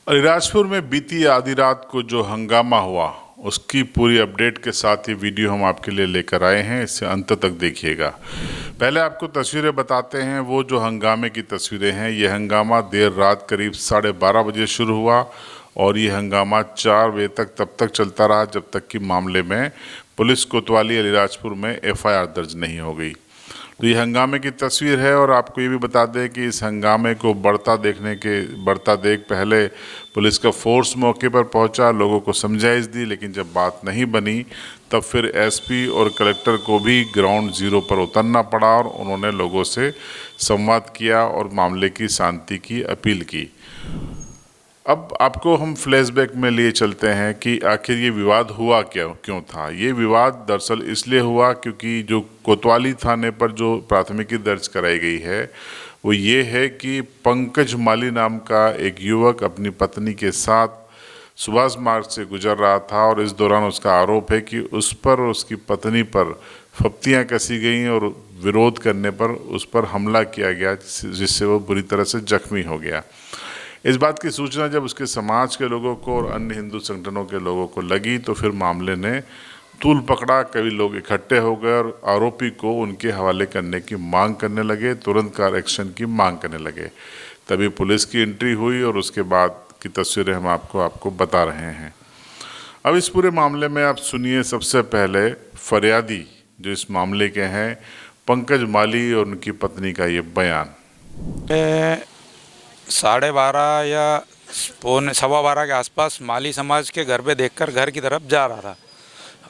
अलीराजपुर में बीती आधी रात को जो हंगामा हुआ उसकी पूरी अपडेट के साथ ये वीडियो हम आपके लिए लेकर आए हैं। इसे अंत तक देखिएगा। पहले आपको तस्वीरें बताते हैं। वो जो हंगामे की तस्वीरें हैं, ये हंगामा देर रात करीब 12:30 बजे शुरू हुआ और ये हंगामा 4 बजे तक तब तक चलता रहा जब तक कि मामले में पुलिस कोतवाली अलीराजपुर में FIR दर्ज नहीं हो गई। तो ये हंगामे की तस्वीर है और आपको ये भी बता दें कि इस हंगामे को बढ़ता देख पहले पुलिस का फोर्स मौके पर पहुंचा, लोगों को समझाइश दी, लेकिन जब बात नहीं बनी तब फिर SP और कलेक्टर को भी ग्राउंड जीरो पर उतरना पड़ा और उन्होंने लोगों से संवाद किया और मामले की शांति की अपील की। अब आपको हम फ्लैशबैक में लिए चलते हैं कि आखिर ये विवाद हुआ क्यों था। ये विवाद दरअसल इसलिए हुआ क्योंकि जो कोतवाली थाने पर जो प्राथमिकी दर्ज कराई गई है वो ये है कि पंकज माली नाम का एक युवक अपनी पत्नी के साथ सुभाष मार्ग से गुजर रहा था और इस दौरान उसका आरोप है कि उस पर और उसकी पत्नी पर फप्तियां कसी गईं और विरोध करने पर उस पर हमला किया गया, जिससे वो बुरी तरह से जख्मी हो गया। इस बात की सूचना जब उसके समाज के लोगों को और अन्य हिंदू संगठनों के लोगों को लगी तो फिर मामले ने तूल पकड़ा। कई लोग इकट्ठे हो गए और आरोपी को उनके हवाले करने की मांग करने लगे, तुरंत कार एक्शन की मांग करने लगे। तभी पुलिस की एंट्री हुई और उसके बाद की तस्वीरें हम आपको बता रहे हैं। अब इस पूरे मामले में आप सुनिए सबसे पहले फरियादी जो इस मामले के हैं पंकज माली और उनकी पत्नी का ये बयान। 12:30 या पौने 12:15 के आसपास माली समाज के घर पे देखकर घर की तरफ जा रहा था।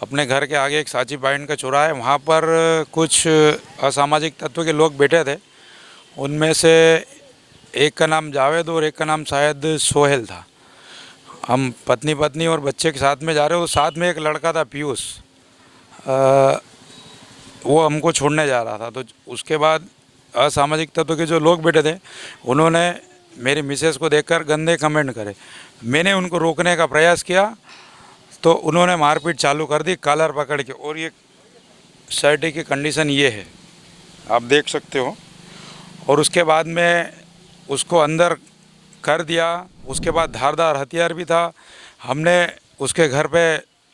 अपने घर के आगे एक सांची पॉइंट का चौराहा है, वहाँ पर कुछ असामाजिक तत्व के लोग बैठे थे। उनमें से एक का नाम जावेद और एक का नाम शायद सोहेल था। हम पत्नी और बच्चे के साथ में जा रहे हो, साथ में एक लड़का था पीयूष, वो हमको छोड़ने जा रहा था। तो उसके बाद असामाजिक तत्व के जो लोग बैठे थे उन्होंने मेरी मिसेस को देखकर गंदे कमेंट करे। मैंने उनको रोकने का प्रयास किया तो उन्होंने मारपीट चालू कर दी कॉलर पकड़ के। और ये शर्ट की कंडीशन ये है, आप देख सकते हो। और उसके बाद में उसको अंदर कर दिया। उसके बाद धारदार हथियार भी था। हमने उसके घर पे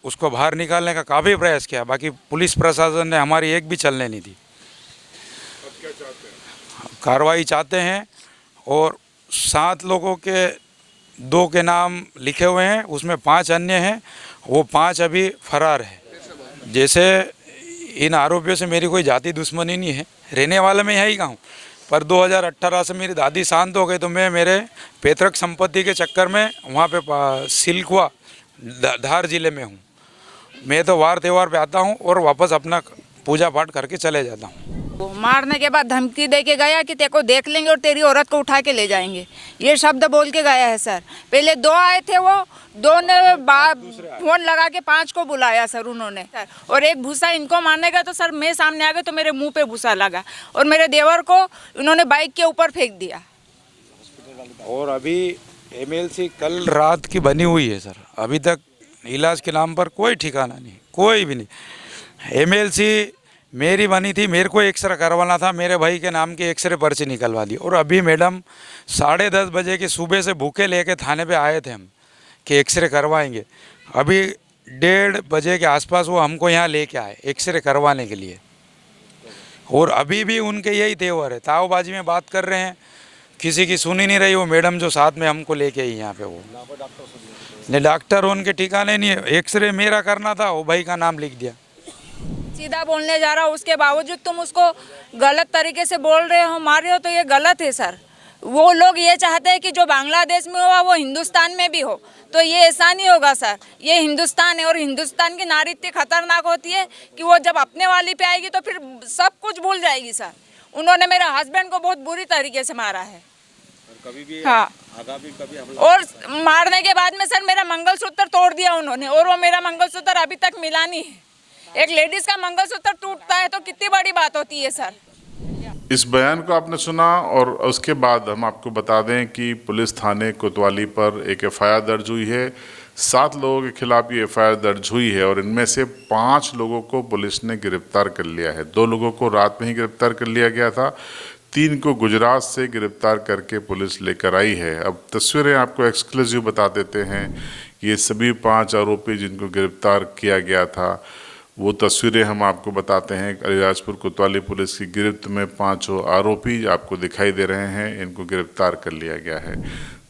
उसको बाहर निकालने का काफ़ी प्रयास किया, बाकी पुलिस प्रशासन ने हमारी एक भी चलने नहीं दी। अब क्या चाहते हैं? कार्रवाई चाहते हैं और 7 लोगों के 2 के नाम लिखे हुए हैं, उसमें 5 अन्य हैं। वो 5 अभी फरार है। जैसे इन आरोपियों से मेरी कोई जाति दुश्मनी नहीं है, रहने वाला मैं यहीं का हूँ, पर 2018 से मेरी दादी शांत हो गई तो मैं मेरे पैतृक संपत्ति के चक्कर में वहाँ पे सिलकुआ धार जिले में हूँ। मैं तो वार त्यौहार पे आता हूँ और वापस अपना पूजा पाठ करके चले जाता हूँ। मारने के बाद धमकी दे के गया कि तेरे को देख लेंगे और तेरी औरत को उठा के ले जाएंगे, ये शब्द बोल के गया है सर। पहले 2 आए थे, वो 2 ने फोन लगा के 5 को बुलाया सर उन्होंने। और एक भूसा इनको मारने का तो सर मैं सामने आ गई तो मेरे मुंह पे भूसा लगा और मेरे देवर को उन्होंने बाइक के ऊपर फेंक दिया। और अभी MLC कल रात की बनी हुई है सर, अभी तक इलाज के नाम पर कोई ठिकाना नहीं, कोई भी नहीं। MLC मेरी बनी थी, मेरे को एक्सरे करवाना था, मेरे भाई के नाम की एक्सरे पर्ची निकलवा दी। और अभी मैडम 10:30 बजे की सुबह से भूखे लेके थाने पे आए थे हम कि एक्सरे करवाएंगे। अभी 1:30 बजे के आसपास वो हमको यहाँ लेके आए एक्सरे करवाने के लिए। और अभी भी उनके यही तेवर है, तावबाजी में बात कर रहे हैं, किसी की सुनी नहीं रही। वो मैडम जो साथ में हमको लेके आई यहाँ पे, वो नहीं डॉक्टर उनके ठिकाने नहीं है। एक्सरे मेरा करना था, वो भाई का नाम लिख दिया। सीधा बोलने जा रहा हो, उसके बावजूद तुम उसको गलत तरीके से बोल रहे हो, मार रहे हो, तो ये गलत है सर। वो लोग ये चाहते हैं कि जो बांग्लादेश में हुआ वो हिंदुस्तान में भी हो, तो ये ऐसा नहीं होगा सर। ये हिंदुस्तान है और हिंदुस्तान की नारी इतनी खतरनाक होती है कि वो जब अपने वाली पे आएगी तो फिर सब कुछ भूल जाएगी सर। उन्होंने मेरे हस्बैंड को बहुत बुरी तरीके से मारा है। कभी भी हाँ, और मारने के बाद में सर मेरा मंगलसूत्र तोड़ दिया उन्होंने, और वो मेरा मंगलसूत्र अभी तक मिला नहीं है। एक लेडीज का मंगलसूत्र टूटता है तो कितनी बड़ी बात होती है सर। इस बयान को आपने सुना और उसके बाद हम आपको बता दें कि पुलिस थाने कोतवाली पर एक FIR दर्ज हुई है। 7 लोगों के खिलाफ ये FIR दर्ज हुई है और इनमें से 5 लोगों को पुलिस ने गिरफ्तार कर लिया है। 2 लोगों को रात में ही गिरफ्तार कर लिया गया था, 3 को गुजरात से गिरफ्तार करके पुलिस लेकर आई है। अब तस्वीरें आपको एक्सक्लूसिव बता देते हैं। ये सभी 5 आरोपी जिनको गिरफ्तार किया गया था, वो तस्वीरें हम आपको बताते हैं। अलीराजपुर कोतवाली पुलिस की गिरफ्त में 5 आरोपी आपको दिखाई दे रहे हैं। इनको गिरफ्तार कर लिया गया है।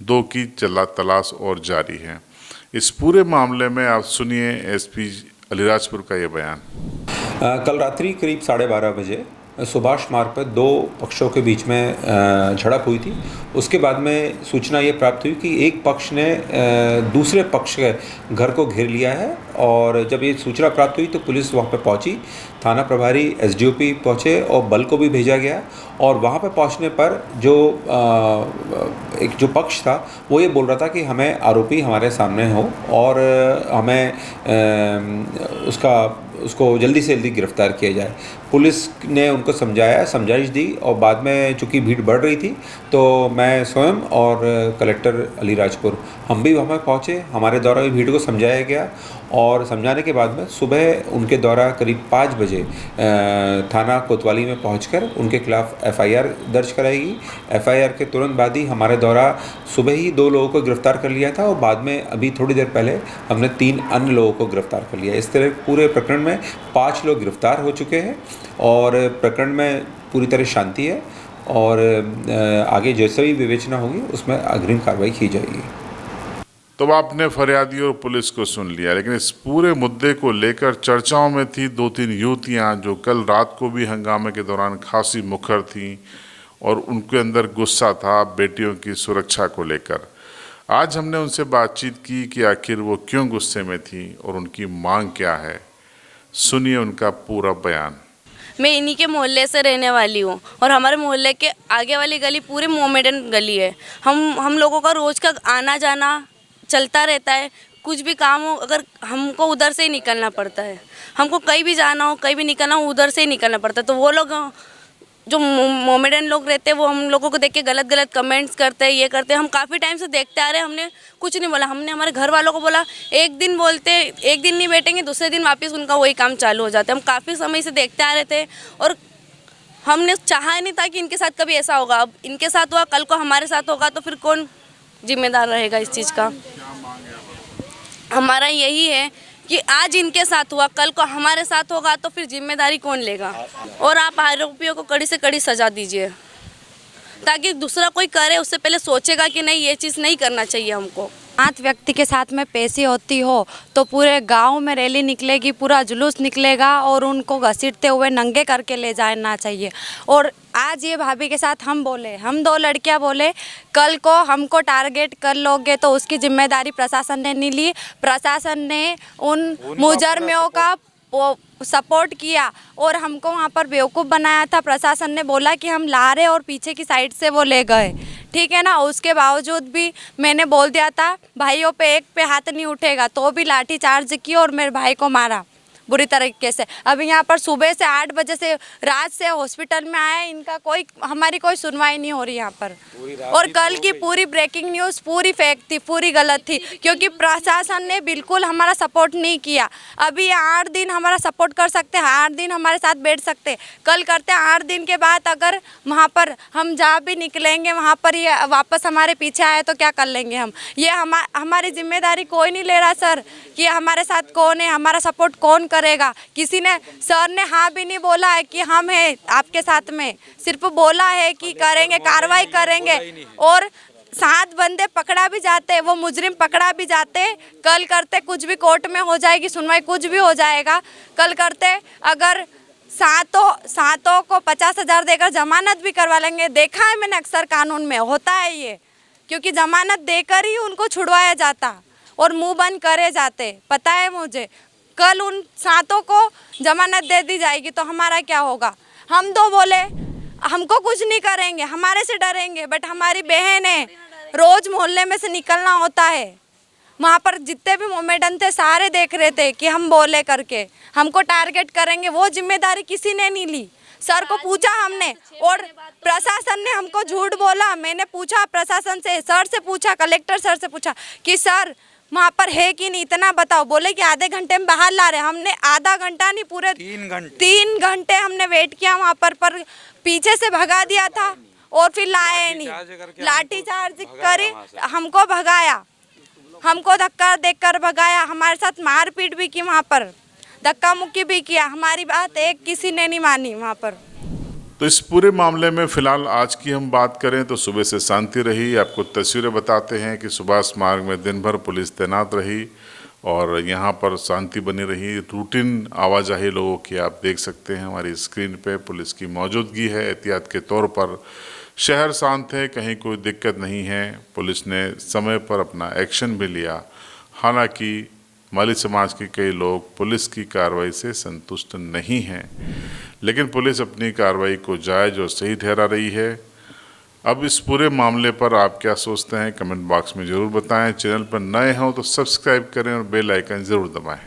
2 की तलाश और जारी है। इस पूरे मामले में आप सुनिए एसपी अलीराजपुर का ये बयान। कल रात्रि करीब 12:30 बजे सुभाष मार्ग पर 2 पक्षों के बीच में झड़प हुई थी। उसके बाद में सूचना ये प्राप्त हुई कि एक पक्ष ने दूसरे पक्ष के घर को घेर लिया है, और जब ये सूचना प्राप्त हुई तो पुलिस वहाँ पर पहुँची। थाना प्रभारी एसडीओपी पहुँचे और बल को भी भेजा गया, और वहाँ पर पहुँचने पर जो पक्ष था वो ये बोल रहा था कि हमें आरोपी हमारे सामने हो और हमें उसको जल्दी से जल्दी गिरफ्तार किया जाए। पुलिस ने उनको समझाइश दी, और बाद में चूँकि भीड़ बढ़ रही थी तो मैं स्वयं और कलेक्टर अलीराजपुर हम भी वहाँ पहुँचे। हमारे द्वारा भी भीड़ को समझाया गया, और समझाने के बाद में सुबह उनके द्वारा करीब 5 बजे थाना कोतवाली में पहुंचकर उनके खिलाफ एफआईआर दर्ज कराएगी। एफआईआर के तुरंत बाद ही हमारे द्वारा सुबह ही 2 लोगों को गिरफ्तार कर लिया था, और बाद में अभी थोड़ी देर पहले हमने 3 अन्य लोगों को गिरफ्तार कर लिया। इस तरह पूरे प्रकरण में 5 लोग गिरफ्तार हो चुके हैं, और प्रकरण में पूरी तरह शांति है, और आगे जैसे भी विवेचना होगी उसमें अग्रिम कार्रवाई की जाएगी। तो आपने फरियादी और पुलिस को सुन लिया, लेकिन इस पूरे मुद्दे को लेकर चर्चाओं में थी 2-3 युवतियां जो कल रात को भी हंगामे के दौरान खासी मुखर थीं, और उनके अंदर गुस्सा था बेटियों की सुरक्षा को लेकर। आज हमने उनसे बातचीत की कि आखिर वो क्यों गुस्से में थी और उनकी मांग क्या है। सुनिए उनका पूरा बयान। मैं इन्हीं के मोहल्ले से रहने वाली हूँ, और हमारे मोहल्ले के आगे वाली गली पूरी मोमेडन गली है। हम लोगों का रोज़ का आना जाना चलता रहता है। कुछ भी काम हो अगर हमको उधर से ही निकलना पड़ता है। हमको कहीं भी जाना हो, कहीं भी निकलना हो, उधर से ही निकलना पड़ता है। तो वो लोग जो मोमेडन लोग रहते हैं वो हम लोगों को देख के गलत कमेंट्स करते हैं, ये करते हैं। हम काफ़ी टाइम से देखते आ रहे हैं, हमने कुछ नहीं बोला। हमने हमारे घर वालों को बोला, एक दिन बोलते, एक दिन नहीं बैठेंगे, दूसरे दिन वापस उनका वही काम चालू हो जाता है। हम काफ़ी समय से देखते आ रहे थे, और हमने चाहा नहीं था कि इनके साथ कभी ऐसा होगा। अब इनके साथ हुआ, कल को हमारे साथ होगा तो फिर कौन जिम्मेदार रहेगा इस चीज़ का। हमारा यही है कि आज इनके साथ हुआ, कल को हमारे साथ होगा तो फिर जिम्मेदारी कौन लेगा। और आप आरोपियों को कड़ी से कड़ी सजा दीजिए, ताकि दूसरा कोई करे उससे पहले सोचेगा कि नहीं ये चीज़ नहीं करना चाहिए हमको। 5 व्यक्ति के साथ में पेशी होती हो तो पूरे गांव में रैली निकलेगी, पूरा जुलूस निकलेगा, और उनको घसीटते हुए नंगे करके ले जाना चाहिए। और आज ये भाभी के साथ हम बोले, हम 2 लड़कियां बोले, कल को हमको टारगेट कर लोगे तो उसकी जिम्मेदारी प्रशासन ने नहीं ली। प्रशासन ने उन मुजरमियों का वो सपोर्ट किया और हमको वहाँ पर बेवकूफ़ बनाया था। प्रशासन ने बोला कि हम ला रहे, और पीछे की साइड से वो ले गए, ठीक है ना। उसके बावजूद भी मैंने बोल दिया था भाइयों पे एक पे हाथ नहीं उठेगा, तो भी लाठी चार्ज की और मेरे भाई को मारा बुरी तरीके से। अब यहाँ पर सुबह से 8 बजे से रात से हॉस्पिटल में आए, इनका हमारी कोई सुनवाई नहीं हो रही यहाँ पर। और कल की पूरी ब्रेकिंग न्यूज़ पूरी फेक थी, पूरी गलत थी, क्योंकि प्रशासन ने बिल्कुल हमारा सपोर्ट नहीं किया। अभी 8 दिन हमारा सपोर्ट कर सकते हैं, 8 दिन हमारे साथ बैठ सकते, कल करते हैं। 8 दिन के बाद अगर वहाँ पर हम जहाँ भी निकलेंगे वहाँ पर ये वापस हमारे पीछे आए तो क्या कर लेंगे हम। ये हमारी जिम्मेदारी कोई नहीं ले रहा सर कि हमारे साथ कौन है, हमारा सपोर्ट कौन करेगा। किसी ने, सर ने हाँ भी नहीं बोला है कि हम हैं आपके साथ में, सिर्फ बोला है कि करेंगे, कार्रवाई करेंगे। और 7 बंदे पकड़ा भी जाते, वो मुजरिम पकड़ा भी जाते, कल करते कुछ भी कोर्ट में हो जाएगी सुनवाई, कुछ भी हो जाएगा। कल करते अगर सातों को 50,000 देकर जमानत भी करवा लेंगे। देखा है मैंने, अक्सर कानून में होता है ये, क्योंकि जमानत देकर ही उनको छुड़वाया जाता और मुंह बंद करे जाते, पता है मुझे। कल उन 7 को जमानत दे दी जाएगी तो हमारा क्या होगा। हम 2 बोले हमको कुछ नहीं करेंगे, हमारे से डरेंगे, बट हमारी बहन है, रोज मोहल्ले में से निकलना होता है। वहाँ पर जितने भी मोमेडन थे सारे देख रहे थे कि हम बोले करके हमको टारगेट करेंगे, वो जिम्मेदारी किसी ने नहीं ली। सर को पूछा हमने, और प्रशासन ने हमको झूठ बोला। मैंने पूछा प्रशासन से, सर से पूछा, कलेक्टर सर से पूछा कि सर वहाँ पर है कि नहीं, इतना बताओ। बोले कि आधे घंटे में बाहर ला रहे। हमने आधा घंटा नहीं, पूरे 3 घंटे हमने वेट किया वहाँ पर पीछे से भगा दिया था और फिर लाए नहीं, लाठी चार्ज करे, हमको भगाया, हमको धक्का देकर भगाया, हमारे साथ मारपीट भी की, वहाँ पर धक्का मुक्की भी किया, हमारी बात एक किसी ने नहीं मानी वहाँ पर। तो इस पूरे मामले में फिलहाल आज की हम बात करें तो सुबह से शांति रही। आपको तस्वीरें बताते हैं कि सुभाष मार्ग में दिन भर पुलिस तैनात रही और यहाँ पर शांति बनी रही। रूटीन आवाजाही लोगों की आप देख सकते हैं हमारी स्क्रीन पे, पुलिस की मौजूदगी है। एहतियात के तौर पर शहर शांत है, कहीं कोई दिक्कत नहीं है। पुलिस ने समय पर अपना एक्शन भी लिया। हालांकि माली समाज के कई लोग पुलिस की कार्रवाई से संतुष्ट नहीं हैं, लेकिन पुलिस अपनी कार्रवाई को जायज़ और सही ठहरा रही है। अब इस पूरे मामले पर आप क्या सोचते हैं कमेंट बॉक्स में ज़रूर बताएं। चैनल पर नए हों तो सब्सक्राइब करें और बेल आइकन ज़रूर दबाएं।